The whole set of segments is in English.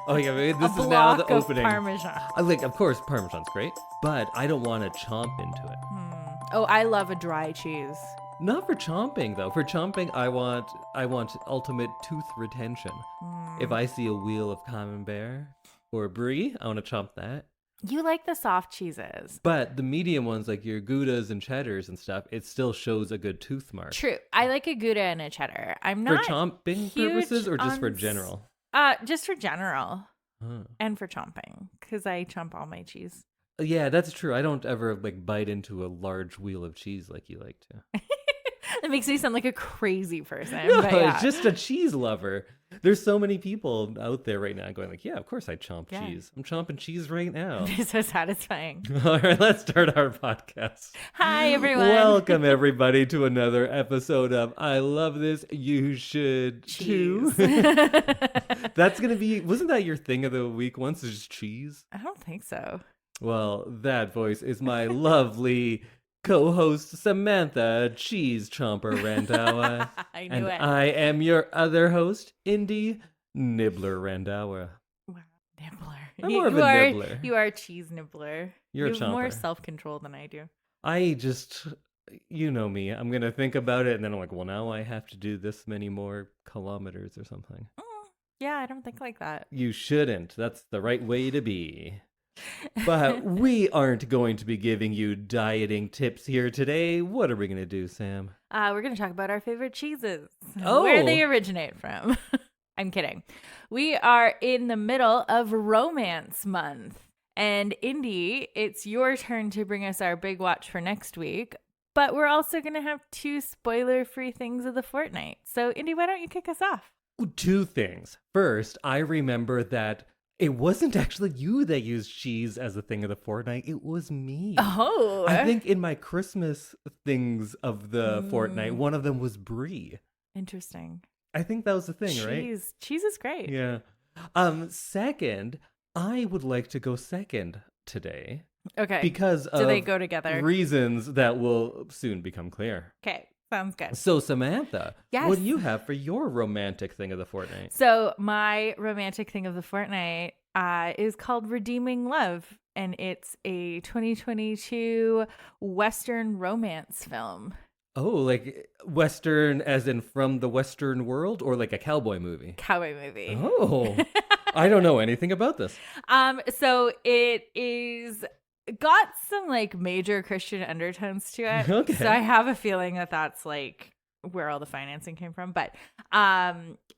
Oh yeah, maybe this A is now the block of opening. Parmesan. Like, of course, Parmesan's great, but I don't want to chomp into it. Oh, I love a dry cheese. Not for chomping though. For chomping, I want ultimate tooth retention. If I see a wheel of camembert or brie, I want to chomp that. You like the soft cheeses. But the medium ones, like your Goudas and cheddars and stuff, it still shows a good tooth mark. True. I like a Gouda and a cheddar. I'm For not chomping huge purposes or just on for general? Just for general Huh. and for chomping, because I chomp all my cheese. Yeah, that's true. I don't ever like bite into a large wheel of cheese like you like to. That makes me sound like a crazy person. No, but yeah. it's just a cheese lover. There's so many people out there right now going like, yeah, of course I chomp cheese. I'm chomping cheese right now. It's so satisfying. All right, let's start our podcast. Hi, everyone. Welcome, everybody, to another episode of I Love This, You Should Too. That's going to be, wasn't that your thing of the week once, is just cheese? I don't think so. Well, that voice is my lovely co-host Samantha, Cheese Chomper Randhawa. I knew and it. I am your other host, Indy Nibbler Randhawa. Wow, nibbler. I'm more of a nibbler. You are a cheese nibbler. You're a you have more chomper. self-control than I do. I just, you know me, I'm going to think about it and then I'm like, well, now I have to do this many more kilometers or something. Yeah, I don't think like that. You shouldn't. That's the right way to be. But we aren't going to be giving you dieting tips here today. What are we going to do, Sam? We're going to talk about our favorite cheeses. Oh. Where they originate from. I'm kidding. We are in the middle of Romance Month. And Indy, it's your turn to bring us our big watch for next week. But we're also going to have 2 spoiler-free things of the fortnight. So, Indy, why don't you kick us off? 2 things. First, I remember that it wasn't actually you that used cheese as a thing of the fortnight. It was me. Oh. I think in my Christmas things of the fortnight, one of them was brie. Interesting. I think that was the thing, right? Cheese is great. Yeah. Second, I would like to go second today. Okay. Because do they go together? Reasons that will soon become clear. Okay. Sounds good. So, Samantha, Yes. what do you have for your romantic thing of the fortnight? So my romantic thing of the fortnight is called Redeeming Love. And it's a 2022 Western romance film. Oh, like Western as in from the Western world, or like a cowboy movie? Cowboy movie. Oh, I don't know anything about this. So it is got some like major Christian undertones to it. Okay. So I have a feeling that that's like where all the financing came from. But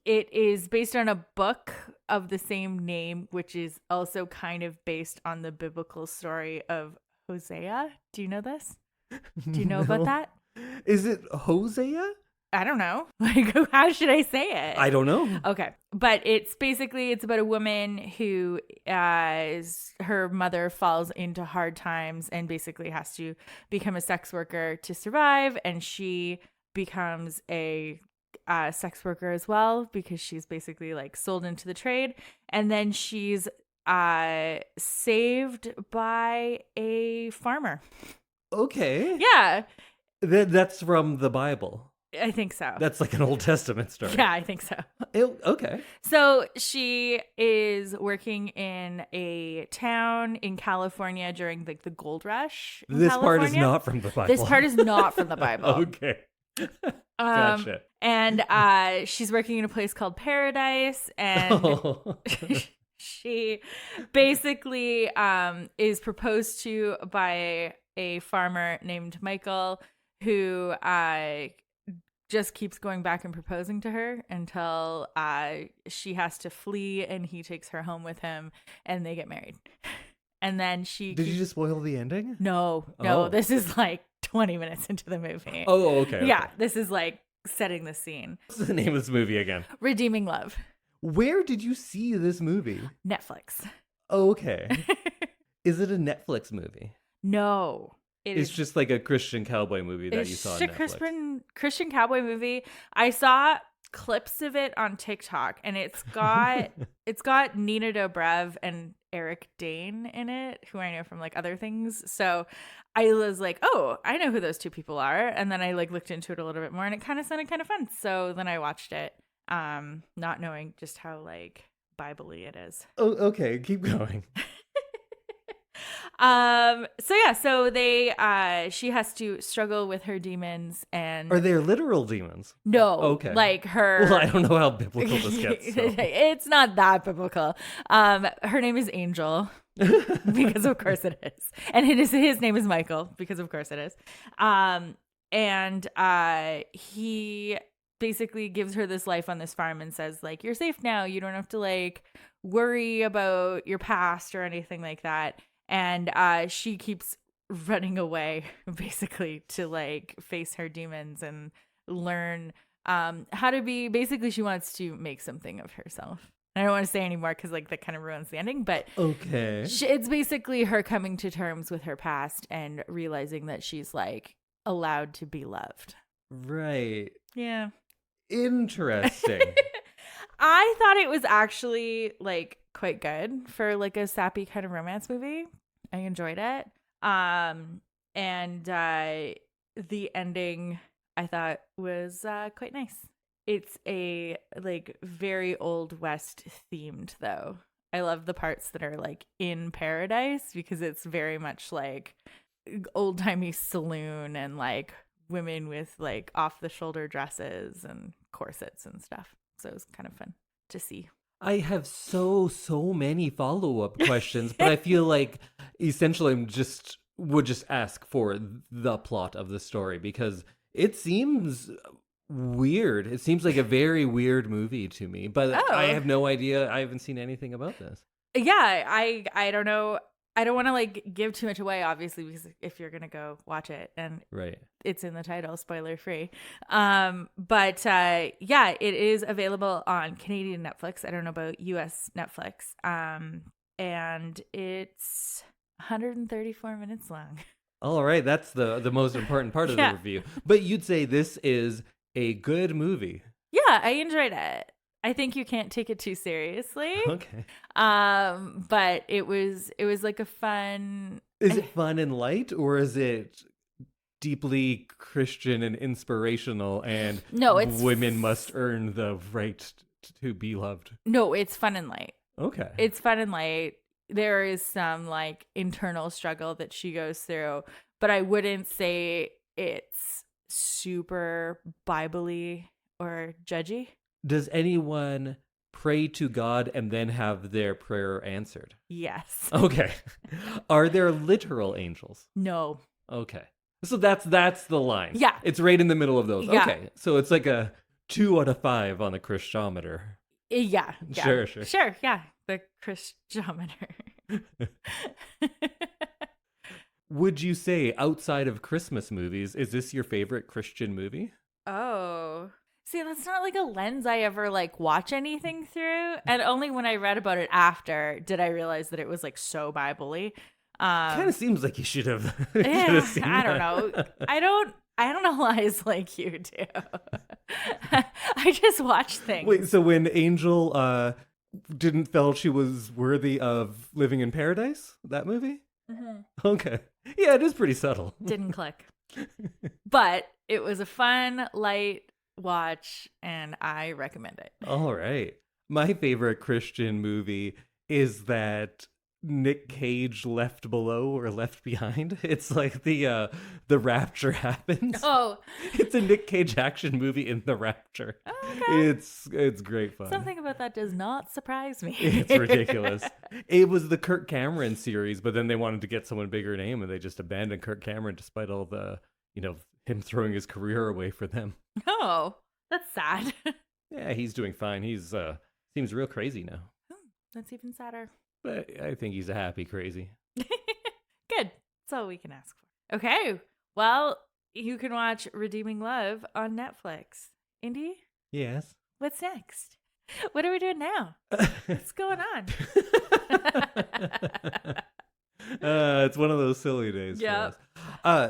it is based on a book of the same name, which is also kind of based on the biblical story of Hosea. Do you know this? Do you know about that? Is it Hosea? I don't know. Like, how should I say it? I don't know. Okay. But it's about a woman who her mother falls into hard times and basically has to become a sex worker to survive. And she becomes a sex worker as well because she's basically like sold into the trade. And then she's saved by a farmer. Okay. Yeah. That's from the Bible. I think so. That's like an Old Testament story. Yeah, I think so. Okay. So she is working in a town in California during like the gold rush. This part is not from the Bible. This part is not from the Bible. Okay. Gotcha. And she's working in a place called Paradise, and she basically is proposed to by a farmer named Michael, who just keeps going back and proposing to her until she has to flee and he takes her home with him and they get married. And then Did you just spoil the ending? No, this is like 20 minutes into the movie. Oh, okay. Yeah, this is like setting the scene. What's the name of this movie again? Redeeming Love. Where did you see this movie? Netflix. Okay. Is it a Netflix movie? No. It's just like a Christian cowboy movie that you saw on Netflix. It's a Christian cowboy movie. I saw clips of it on TikTok, and it's got Nina Dobrev and Eric Dane in it, who I know from like other things. So I was like, oh, I know who those 2 people are. And then I like looked into it a little bit more, and it kind of sounded kind of fun. So then I watched it, not knowing just how like Bible-y it is. Oh, okay. Keep going. So they she has to struggle with her demons and Are they literal demons? no, Okay. like her. Well, I don't know how biblical this gets. So. It's not that biblical. Her name is Angel because of course it is, and his name is Michael because of course it is. And he basically gives her this life on this farm and says like, you're safe now. You don't have to like worry about your past or anything like that. And she keeps running away basically to like face her demons and learn how to be. Basically, she wants to make something of herself. I don't want to say anymore because like that kind of ruins the ending. But okay, it's basically her coming to terms with her past and realizing that she's like allowed to be loved. Right. Yeah. Interesting. I thought it was actually like quite good for like a sappy kind of romance movie. I enjoyed it. And the ending I thought was quite nice. It's a like very Old West themed though. I love the parts that are like in paradise because it's very much like old timey saloon and like women with like off the shoulder dresses and corsets and stuff. So it was kind of fun to see. I have so many follow-up questions, but I feel like essentially would just ask for the plot of the story because it seems weird. It seems like a very weird movie to me, but I have no idea. I haven't seen anything about this. Yeah, I don't know. I don't want to like give too much away, obviously, because if you're gonna go watch it and right, it's in the title, spoiler free. But yeah, it is available on Canadian Netflix. I don't know about US Netflix. And it's 134 minutes long. All right, that's the most important part of the review. But you'd say this is a good movie. Yeah, I enjoyed it. I think you can't take it too seriously. Okay. But it was like a fun. Is it fun and light, or is it deeply Christian and inspirational? And no, it's women must earn the right to be loved. No, it's fun and light. Okay. It's fun and light. There is some like internal struggle that she goes through, but I wouldn't say it's super Bible-y or judgy. Does anyone pray to God and then have their prayer answered? Yes. Okay. Are there literal angels? No. Okay. So that's the line. Yeah. It's right in the middle of those. Yeah. Okay. So it's like a 2 out of 5 on the Christometer. Yeah. Sure. Yeah. The Christometer. Would you say outside of Christmas movies, is this your favorite Christian movie? Oh. See, that's not like a lens I ever like watch anything through. And only when I read about it after did I realize that it was like so Bible-y. Kind of seems like you should have. Seen I don't know. I don't analyze like you do. I just watch things. Wait, so when Angel didn't feel she was worthy of living in paradise, that movie? Mm-hmm. Okay. Yeah, it is pretty subtle. Didn't click. But it was a fun, light watch, and I recommend it. All right. My favorite Christian movie is that Nick Cage Left Below or Left Behind. It's like the rapture happens. Oh. It's a Nick Cage action movie in the rapture. Okay. It's great fun. Something about that does not surprise me. It's ridiculous. It was the Kirk Cameron series, but then they wanted to get someone bigger name and they just abandoned Kirk Cameron despite all the, him throwing his career away for them. Oh, that's sad. Yeah, he's doing fine. He's seems real crazy now. That's even sadder. But I think he's a happy crazy. Good. That's all we can ask for. Okay. Well, you can watch Redeeming Love on Netflix. Indy? Yes. What's next? What are we doing now? What's going on? It's one of those silly days. Yeah.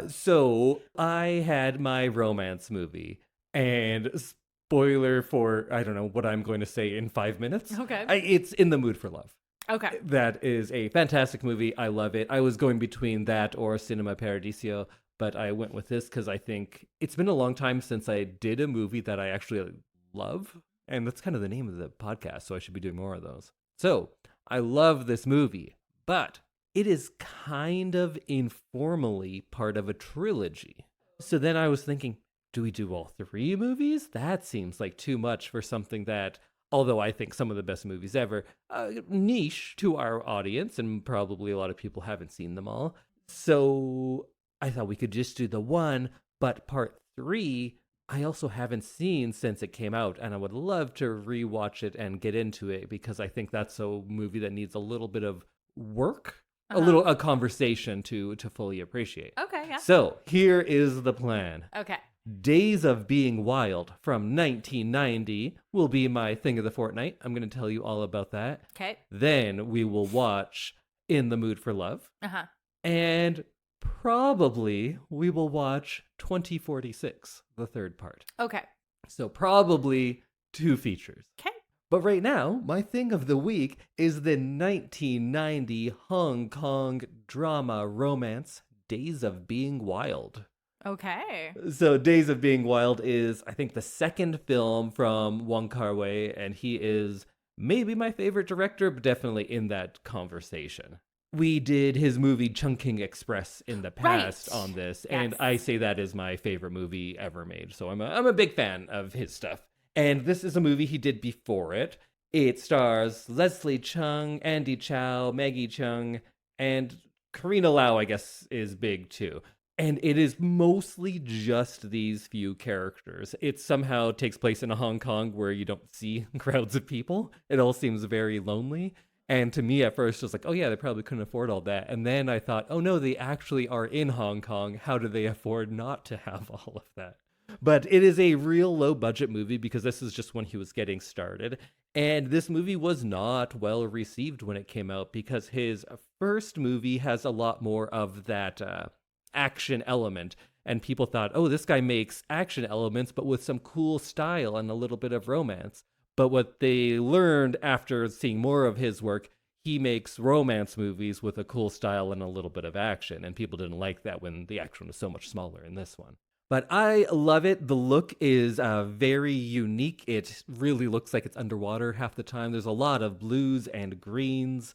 So I had my romance movie, and spoiler for, I don't know what I'm going to say in 5 minutes. Okay. It's In the Mood for Love. Okay. That is a fantastic movie. I love it. I was going between that or Cinema Paradiso, but I went with this because I think it's been a long time since I did a movie that I actually love. And that's kind of the name of the podcast, so I should be doing more of those. So, I love this movie, but it is kind of informally part of a trilogy. So then I was thinking, do we do all 3 movies? That seems like too much for something that, although I think some of the best movies ever, niche to our audience, and probably a lot of people haven't seen them all. So I thought we could just do the one, but part 3, I also haven't seen since it came out, and I would love to rewatch it and get into it because I think that's a movie that needs a little bit of work, a conversation to fully appreciate. Okay, yeah. So here is the plan. Okay. Days of Being Wild from 1990 will be my thing of the fortnight. I'm going to tell you all about that. Okay. Then we will watch In the Mood for Love. Uh-huh. And probably we will watch 2046, the third part. Okay. So probably 2 features. Okay. But right now, my thing of the week is the 1990 Hong Kong drama romance Days of Being Wild. Okay. So Days of Being Wild is, I think, the second film from Wong Kar-Wai, and he is maybe my favorite director, but definitely in that conversation. We did his movie Chungking Express in the past on this, and I say that is my favorite movie ever made. So I'm a big fan of his stuff. And this is a movie he did before it. It stars Leslie Cheung, Andy Chow, Maggie Cheung, and Carina Lau, I guess, is big too. And it is mostly just these few characters. It somehow takes place in Hong Kong where you don't see crowds of people. It all seems very lonely. And to me at first, it was like, oh yeah, they probably couldn't afford all that. And then I thought, oh no, they actually are in Hong Kong. How do they afford not to have all of that? But it is a real low budget movie because this is just when he was getting started. And this movie was not well received when it came out because his first movie has a lot more of that action element. And people thought, oh, this guy makes action elements, but with some cool style and a little bit of romance. But what they learned after seeing more of his work, he makes romance movies with a cool style and a little bit of action. And people didn't like that when the action was so much smaller in this one. But I love it. The look is very unique. It really looks like it's underwater half the time. There's a lot of blues and greens.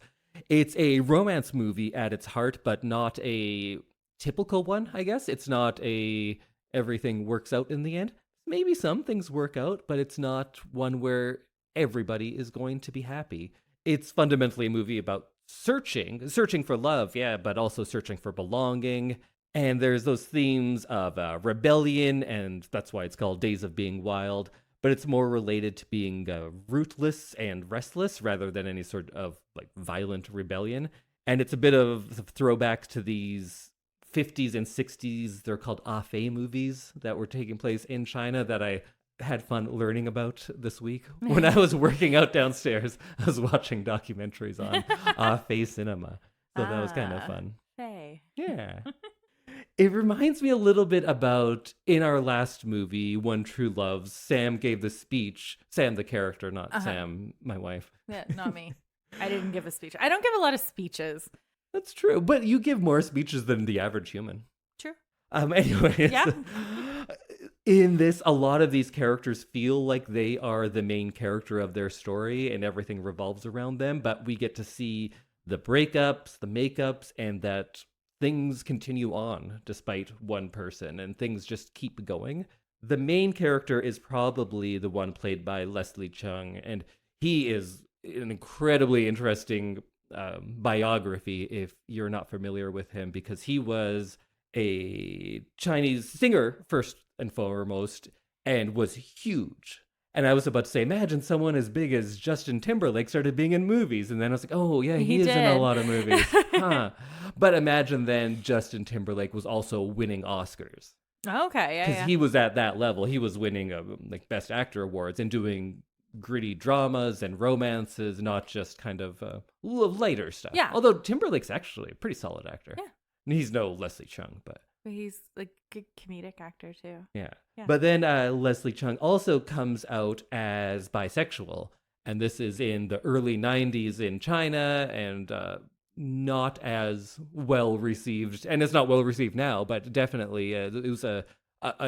It's a romance movie at its heart, but not a typical one, I guess. It's not a everything works out in the end. Maybe some things work out, but it's not one where everybody is going to be happy. It's fundamentally a movie about searching for love, yeah, but also searching for belonging. And there's those themes of rebellion, and that's why it's called Days of Being Wild. But it's more related to being rootless and restless rather than any sort of like violent rebellion. And it's a bit of a throwback to these 50s and 60s, they're called Afei movies that were taking place in China that I had fun learning about this week. When I was working out downstairs, I was watching documentaries on Afei cinema. So that was kind of fun. Hey. Yeah. It reminds me a little bit about in our last movie, One True Loves, Sam gave the speech. Sam, the character, not Sam, my wife. Yeah, not me. I didn't give a speech. I don't give a lot of speeches. That's true, but you give more speeches than the average human. True. Anyways, yeah. In this, a lot of these characters feel like they are the main character of their story and everything revolves around them, but we get to see the breakups, the makeups, and that things continue on despite one person and things just keep going. The main character is probably the one played by Leslie Cheung, and he is an incredibly interesting biography if you're not familiar with him, because he was a Chinese singer first and foremost and was huge. And I was about to say, imagine someone as big as Justin Timberlake started being in movies. And then I was like, oh yeah, he is in a lot of movies. But imagine then Justin Timberlake was also winning Oscars. Okay, yeah, Because he was at that level. He was winning like Best Actor awards and doing gritty dramas and romances, not just kind of lighter stuff. Yeah. Although Timberlake's actually a pretty solid actor. Yeah. And he's no Leslie Cheung, but he's like a good comedic actor too. Yeah. Yeah. But then Leslie Cheung also comes out as bisexual. And this is in the early 90s in China and not as well received. And it's not well received now, but definitely it was a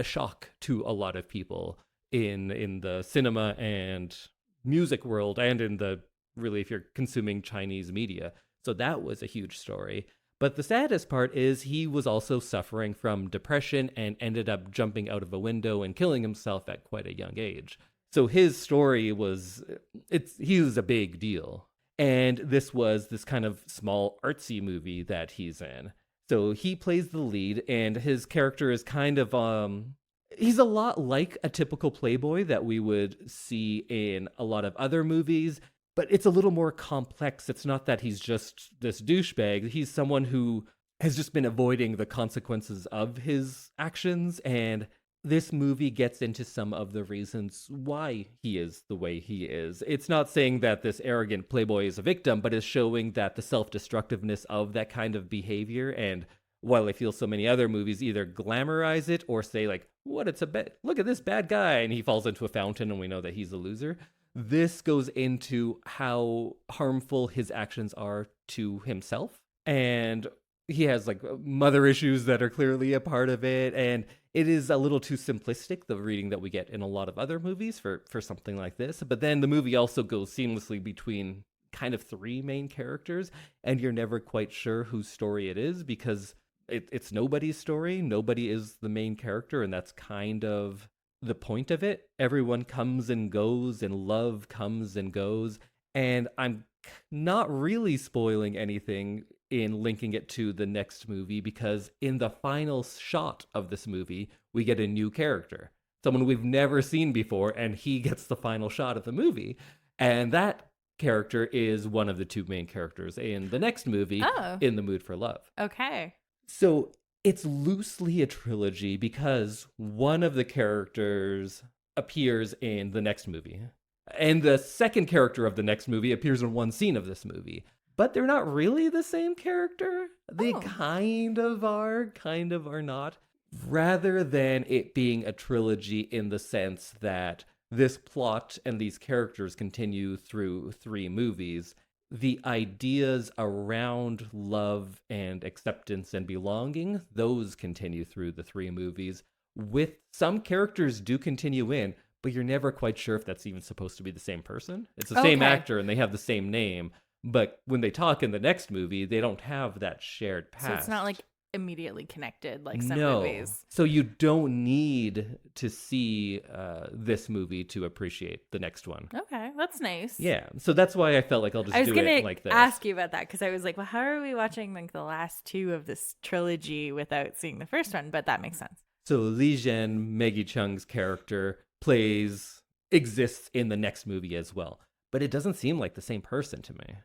shock to a lot of people in the cinema and music world, and in the really if you're consuming Chinese media. So that was a huge story. But the saddest part is he was also suffering from depression and ended up jumping out of a window and killing himself at quite a young age. So his story was he was a big deal. And this was this kind of small artsy movie that he's in. So he plays the lead, and his character is kind of he's a lot like a typical playboy that we would see in a lot of other movies, but it's a little more complex. It's not that he's just this douchebag. He's someone who has just been avoiding the consequences of his actions, and this movie gets into some of the reasons why he is the way he is. It's not saying that this arrogant playboy is a victim, but is showing that the self-destructiveness of that kind of behavior. And while I feel so many other movies either glamorize it or say like, what, it's a bit, look at this bad guy, and he falls into a fountain and we know that he's a loser. This goes into how harmful his actions are to himself. And he has like mother issues that are clearly a part of it. And it is a little too simplistic, the reading that we get in a lot of other movies for something like this. But then the movie also goes seamlessly between kind of three main characters, and you're never quite sure whose story it is, because it's nobody's story. Nobody is the main character, and that's kind of the point of it. Everyone comes and goes, and love comes and goes. And I'm not really spoiling anything in linking it to the next movie, because in the final shot of this movie, we get a new character, someone we've never seen before, and he gets the final shot of the movie. And that character is one of the two main characters in the next movie, In the Mood for Love. Okay. So it's loosely a trilogy because one of the characters appears in the next movie, and the second character of the next movie appears in one scene of this movie. But they're not really the same character. They kind of are not. Rather than it being a trilogy in the sense that this plot and these characters continue through three movies, the ideas around love and acceptance and belonging, those continue through the three movies. With some characters do continue in, but you're never quite sure if that's even supposed to be the same person. It's the same actor and they have the same name. But when they talk in the next movie, they don't have that shared past. So it's not like immediately connected like some movies. So you don't need to see this movie to appreciate the next one. Okay, that's nice. Yeah, so that's why I felt like I'll just do it like this. I was going to ask you about that, because I was like, well, how are we watching like the last two of this trilogy without seeing the first one? But that makes sense. So Li Zhen, Maggie Cheung's character, exists in the next movie as well. But it doesn't seem like the same person to me.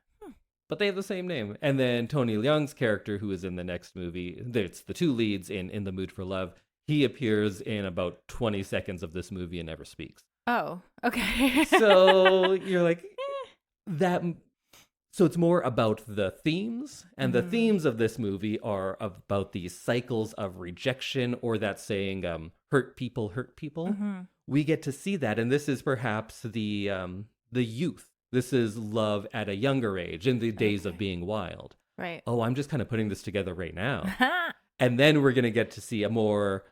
But they have the same name. And then Tony Leung's character, who is in the next movie, it's the two leads in The Mood for Love, he appears in about 20 seconds of this movie and never speaks. Oh, okay. So you're like, that. So it's more about the themes. And the themes of this movie are about these cycles of rejection, or that saying, hurt people hurt people. Mm-hmm. We get to see that. And this is perhaps the youth. This is love at a younger age, in the days of being wild. Right. Oh, I'm just kind of putting this together right now. And then we're going to get to see a more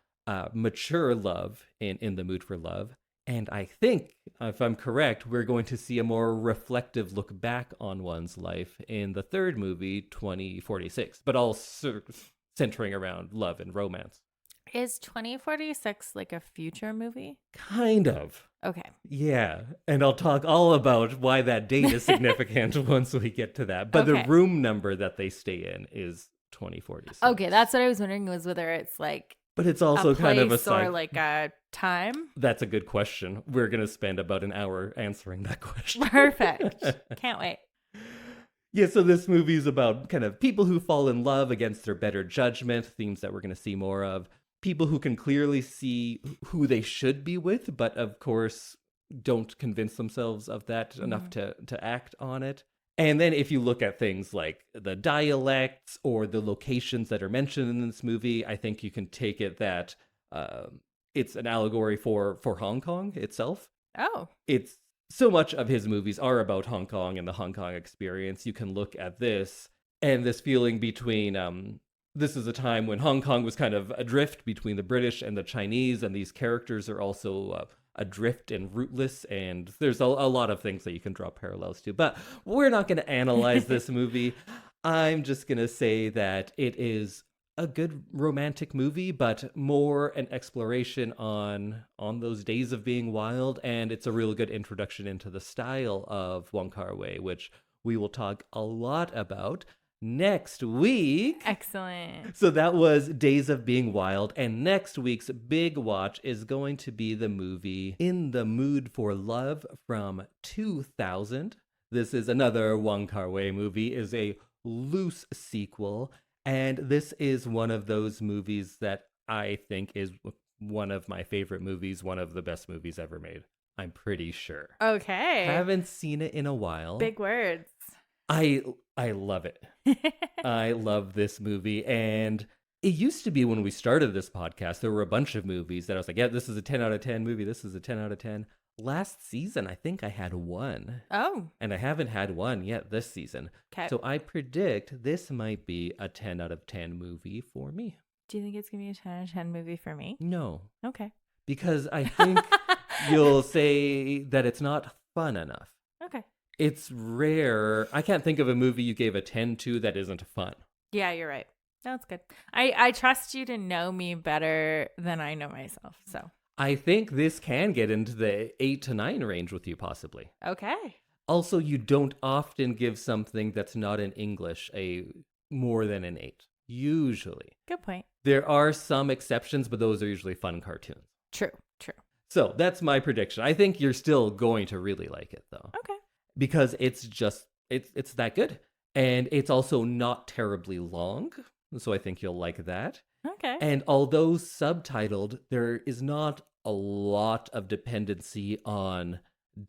mature love in The Mood for Love. And I think, if I'm correct, we're going to see a more reflective look back on one's life in the third movie, 2046, but all centering around love and romance. Is 2046 like a future movie? Kind of. Okay. Yeah. And I'll talk all about why that date is significant once we get to that. But the room number that they stay in is 2046. Okay. That's what I was wondering, was whether it's like, but it's also kind of a or like a time. That's a good question. We're going to spend about an hour answering that question. Perfect. Can't wait. Yeah, so this movie is about kind of people who fall in love against their better judgment, themes that we're going to see more of. People who can clearly see who they should be with, but of course don't convince themselves of that enough to act on it. And then if you look at things like the dialects or the locations that are mentioned in this movie, I think you can take it that it's an allegory for Hong Kong itself. Oh. It's so much of his movies are about Hong Kong and the Hong Kong experience. You can look at this and this feeling between this is a time when Hong Kong was kind of adrift between the British and the Chinese, and these characters are also adrift and rootless, and there's a lot of things that you can draw parallels to. But we're not going to analyze this movie. I'm just going to say that it is a good romantic movie, but more an exploration on those days of being wild, and it's a real good introduction into the style of Wong Kar-Wai, which we will talk a lot about next week. Excellent. So that was Days of Being Wild, and next week's big watch is going to be the movie In the Mood for Love from 2000. This is another Wong Kar-Wai movie, is a loose sequel, and this is one of those movies that I think is one of my favorite movies, one of the best movies ever made. I'm pretty sure. Okay. Haven't seen it in a while. Big words. I love it. I love this movie. And it used to be when we started this podcast, there were a bunch of movies that I was like, yeah, this is a 10 out of 10 movie. This is a 10 out of 10. Last season, I think I had one. Oh. And I haven't had one yet this season. Okay. So I predict this might be a 10 out of 10 movie for me. Do you think it's going to be a 10 out of 10 movie for me? No. Okay. Because I think you'll say that it's not fun enough. Okay. It's rare. I can't think of a movie you gave a 10 to that isn't fun. Yeah, you're right. That's good. I trust you to know me better than I know myself. So I think this can get into the 8 to 9 range with you, possibly. okay. Also, you don't often give something that's not in English a more than an 8. Usually. Good point. There are some exceptions, but those are usually fun cartoons. True. So that's my prediction. I think you're still going to really like it, though. Okay. Because it's that good. And it's also not terribly long. So I think you'll like that. Okay. And although subtitled, there is not a lot of dependency on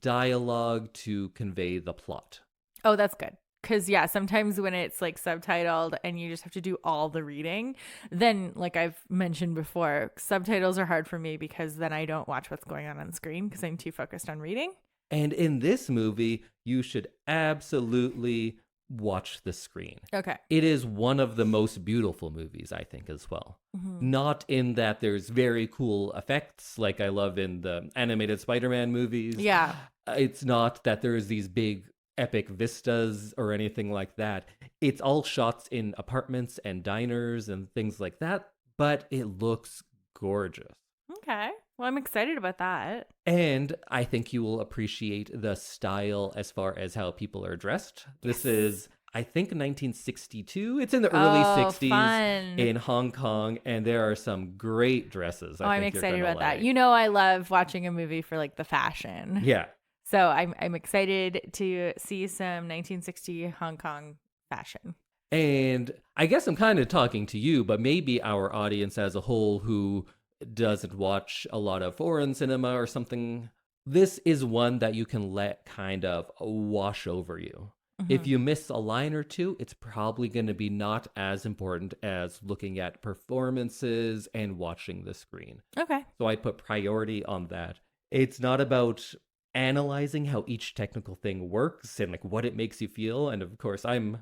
dialogue to convey the plot. Oh, that's good. Because, yeah, sometimes when it's like subtitled and you just have to do all the reading, then, like I've mentioned before, subtitles are hard for me because then I don't watch what's going on screen because I'm too focused on reading. And in this movie, you should absolutely watch the screen. Okay. It is one of the most beautiful movies, I think, as well. Mm-hmm. Not in that there's very cool effects like I love in the animated Spider-Man movies. Yeah. It's not that there's these big epic vistas or anything like that. It's all shots in apartments and diners and things like that, but it looks gorgeous. Okay. Well, I'm excited about that. And I think you will appreciate the style as far as how people are dressed. This is, I think, 1962. It's in the early 60s fun. in Hong Kong, and there are some great dresses. I'm excited about that. You know, I love watching a movie for like the fashion. Yeah. So I'm excited to see some 1960 Hong Kong fashion. And I guess I'm kind of talking to you, but maybe our audience as a whole who doesn't watch a lot of foreign cinema or something, this is one that you can let kind of wash over you. Mm-hmm. If you miss a line or two, it's probably going to be not as important as looking at performances and watching the screen. Okay. So I put priority on that. It's not about analyzing how each technical thing works and like what it makes you feel, and of course I'm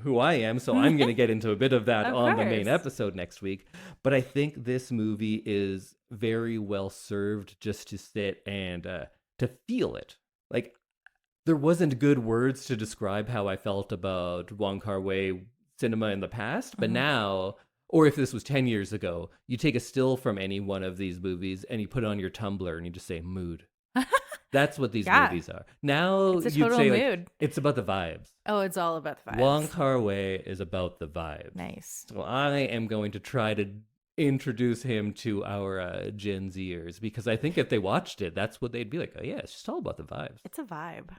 who I am, so I'm going to get into a bit of that on the main episode next week. But I think this movie is very well served just to sit and to feel it. Like, there wasn't good words to describe how I felt about Wong Kar-Wai cinema in the past, but now, or if this was 10 years ago, you take a still from any one of these movies and you put it on your Tumblr and you just say mood. That's what these movies are. Now it's a you'd total say mood. Like, it's about the vibes. Oh, it's all about the vibes. Wong Kar-Wai is about the vibes. Nice. So I am going to try to introduce him to our Gen Zers, because I think if they watched it, that's what they'd be like. Oh yeah, it's just all about the vibes. It's a vibe.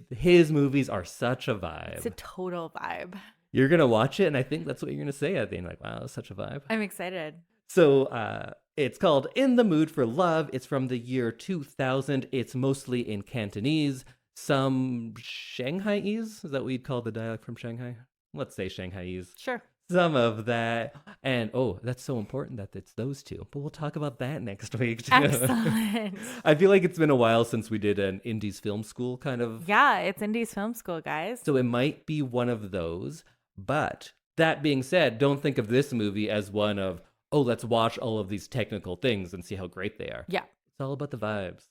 His movies are such a vibe. It's a total vibe. You're gonna watch it, and I think that's what you're gonna say at the end. Like, wow, that's such a vibe. I'm excited. So it's called In the Mood for Love. It's from the year 2000. It's mostly in Cantonese. Some Shanghaiese? Is that what you'd call the dialect from Shanghai? Let's say Shanghaiese. Sure. Some of that. And that's so important that it's those two. But we'll talk about that next week too. Excellent. I feel like it's been a while since we did an Indy's film school kind of. Yeah, it's Indy's film school, guys. So it might be one of those. But that being said, don't think of this movie as one of, oh, let's watch all of these technical things and see how great they are. Yeah. It's all about the vibes.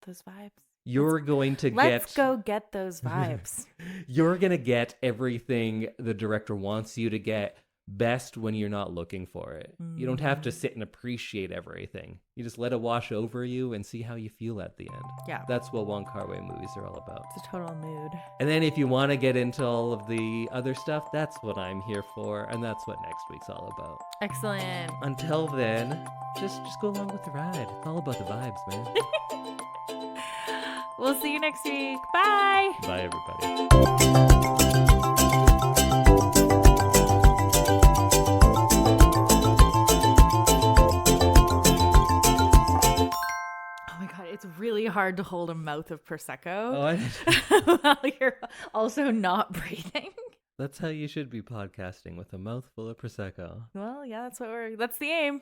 those vibes. You're going to Let's go get those vibes. You're going to get everything the director wants you to get best when you're not looking for it. You don't have to sit and appreciate everything. You just let it wash over you and see how you feel at the end. Yeah. That's what Wong Kar-Wai movies are all about. It's a total mood. And then if you want to get into all of the other stuff, that's what I'm here for. And that's what next week's all about. Excellent. Until then, just go along with the ride. It's all about the vibes, man. We'll see you next week. Bye. Bye, everybody. It's really hard to hold a mouth of Prosecco Oh, while you're also not breathing. That's how you should be podcasting, with a mouthful of Prosecco. Well, yeah, that's the aim.